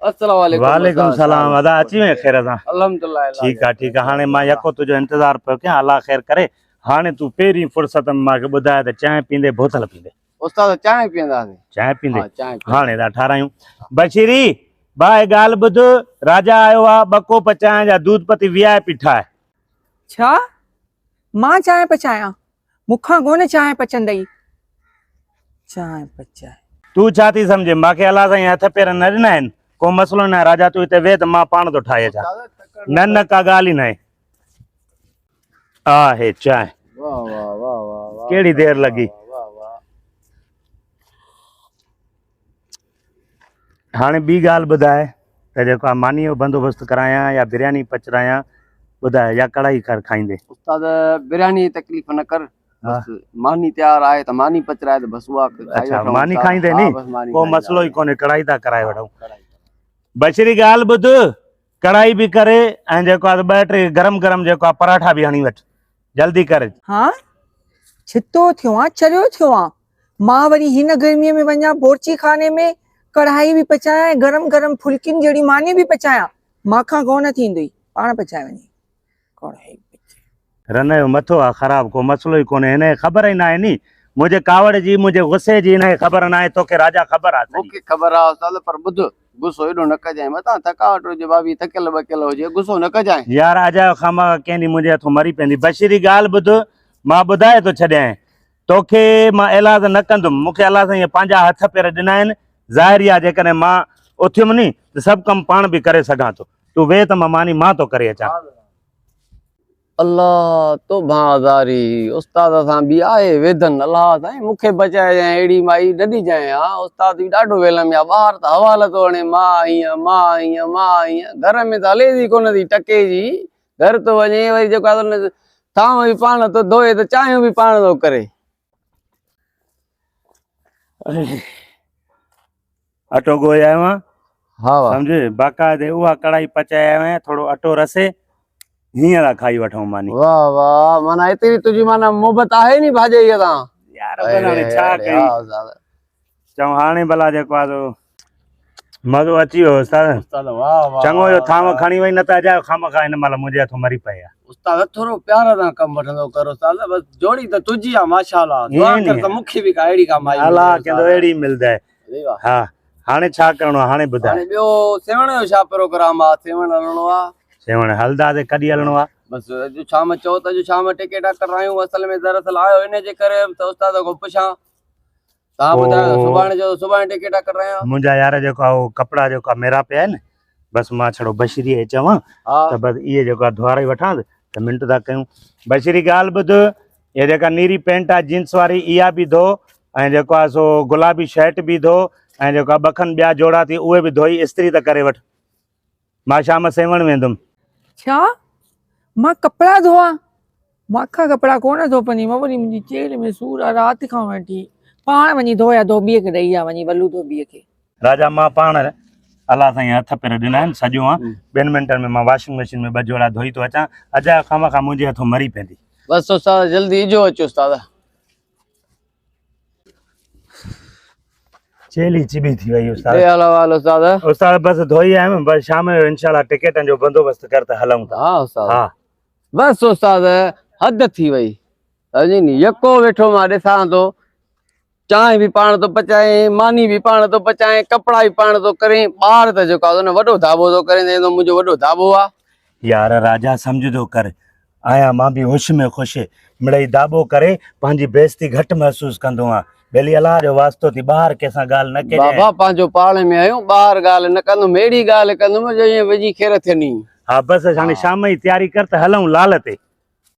अस्सलाम वालेकुम। वालेकुम सलाम। अदा अची में खैर सा अल्हम्दुलिल्लाह। ठीक है हाने मां यको तुझो इंतजार पे क्या अल्लाह खैर करे। हाने तू पेरी फुर्सत में मां के बुधाए त चाय पींदे बोतल पींदे उस्ताद चाय पींदा से चाय पींदे हां चाय हाने दा ठारायूं बशीरी बाय गाल बुध राजा आयो आ बको पचाए जा दूध पती वीआईपी ठाए छा मां चाय पचाया मुखा कोने चाय पचंदई चाय पचाए तू छा थी समझे माके अल्लाह साईं हथ पेर न ॾिना आहिनि को मसलो न राजा तू हिते वेह त मां पाण थो ठाहे अचां न का ॻाल्हि ई न आहे आहे चाय वाह वाह वाह वाह केड़ी देर लगी वाह वाह। हाने बी गाल बुधाए त जेको मानी जो बंदोबस्त कराया या बिरयानी पचराया बुधाए या कढ़ाई कर खाइंदे उस्ताद बिरयानी तकलीफ न कर बस मानी तैयार आए त मानी पचराए त बस हुआ अच्छा मानी खाइंदे नी को मसलो ही कोने कढ़ाई ता कराए वठूं बशरी गाल बुध कढ़ाई भी करे ऐं जेको आहे ॿ टे गरम गरम जेको आहे पराठा भी हणी वठ जल्दी कर हाँ छितो थियो आ चरियो थियो आ मां वरी हिन गर्मीअ में वञा बोरची खाने में कढ़ाई भी पचाया गरम गरम फुल्किन जड़ी मानी भी पचाया माखा कोन थींदी पाण पचाए वनी कढ़ाई रन जो मथो आहे ख़राब को मसलो ही कोने हिन ख़बर ही ना आहे नी मुझे कावड़ जी मुझे गुस्से जी हिन ख़बर ना आहे तोखे राजा ख़बर आहे मूंखे ख़बर आहे उस्ताद पर ॿुध गुस्सो एॾो न कजांइ मतां थकावट हुजे भाभी थकियल बकियल हुजे गुस्सो न कजांइ यार आजा खामा कंहिंजी मुंहिंजे हथों मरी पवंदी बशीरी ॻाल्हि ॿुध मां ॿुधाए थो छॾियां तोखे मां इलाज न कंदुमि मूंखे अलाह साईं पंहिंजा हथ पेर ॾिना आहिनि ज़ाहिरी आहे जेकॾहिं मां उथियुमि नी त सभु कमु पाण बि करे सघां थो तूं वेह त मां थो करे अचां अल्लाह तो बाज़ारी उस्ताद सां बि आहे वेदन अल्लाह साईं मूंखे बचाए जाए एड़ी माई नदी जाए हां उस्ताद बि ॾाढो वेलम या ॿाहिरि त हवाल थो हणे मां ईअं घर में त हले थी कोन थी टके जी घर तो वञे वरी जेको आहे थांव बि पाण थो धोए त चांहियूं बि पाण थो करे अटो ॻोए आयो आहियां हा सम्झ बाक़ाइदे उहा कढ़ाई पचाए आयो आहियां थोरो अटो रसे हीअं था खाई वठूं मानी वाह वाह माना एतिरी तुंहिंजी माना मोहबत आहे नी भाॼईअ सां यार हाणे छा कयूं चऊं हाणे भला जेको आहे मज़ो अची वियो उस्ताद चङो जो थांव खणी वई न त अजायो खामखा हिन महिल मुंहिंजे हथों मरी पई आहे उस्ताद थोरो प्यार सां कमु वठंदो कर उस्ताद बस जोड़ी त तुंहिंजी आहे माशाअल्लाह दुआ कर त मूंखे बि का अहिड़ी का माई अल्लाह कंदो अहिड़ी मिलंदे हा हाणे छा करिणो आहे हाणे ॿुधाए हाणे ॿियो सेवण जो छा प्रोग्राम आहे सेवण हलणो आहे सेवण हलंदा ते कॾहिं हलणो आहे बस अॼु शाम चओ त अॼु शाम टिकेटा करायूं असल में दरअसल आयो इन जे करे त उस्ताद खां पुछां तव्हां ॿुधायो सुभाणे जो सुभाणे टिकेटा करायां मुंहिंजा यार जेको आहे उहो कपिड़ा जेको आहे मेरा पिया आहिनि बसि मां छड़ो बशीरीअ खे चवां त बसि इहे जेको आहे धुआरे वठां त मिंट था कयूं बशीरी ॻाल्हि ॿुध इहा जेका नीरी पेंट आहे जींस वारी इहा बि धो ऐं जेको आहे सो गुलाबी शर्ट बि धो ऐं जेको आहे ॿ खनि ॿिया जोड़ा थी उहे बि धोई इस्त्री त करे वठ मां शाम सेवण वेंदुमि छा मां कपड़ा धोआ माखा कपड़ा कोन धो पनी मां वरी मुंहिंजी चेल में सूर आहे राति खां वठी पाण वञी धोया धोबीअ खे ॾेई आ वञी वलू धोबीअ खे राजा मां पाण अल्लाह साईं हथ पेर ॾिना आहिनि सॼो आहे 2 मिंटनि में मां वॉशिंग मशीन में 2 जोड़ा धोई थो अचां अजायो खामखा मुंहिंजे हथों मरी पवंदी बस उस्ताद जल्दी इजो अचो उस्ताद चेली चिबी थी वई उस्ताद उस्ताद उस्ताद बस धोई आयुमि बस शाम जो इंशाल्लाह टिकेटनि जो बंदोबस्त कर त हलूं था हाँ उस्ताद हा बस उस्ताद हद थी वई समझी नी यको वेठो मां ॾिसां थो चांहि भी पाण तो पचाए मानी भी पाण तो पचाए कपड़ा भी पाण तो करे ॿार त जेको आहे वॾो धाबो तो करे मुंहिंजो वॾो धाबो आहे यार राजा समझदो कर आया मां भी होश में खुश मिड़ई दाबो करे पंहिंजी बेइज्जती घटि महसूस कंदो आहियां बेली अलाह जो वास्तो थी ॿाहिरि कंहिंसां ॻाल्हि न कजे बाबा पंहिंजो पाण में आहियूं ॿाहिरि ॻाल्हि न कंदुमि अहिड़ी ॻाल्हि कंदुमि जो ईअं विझी खेर थियनी हा बसि हाणे शाम जी तयारी कर त हलूं लाल ते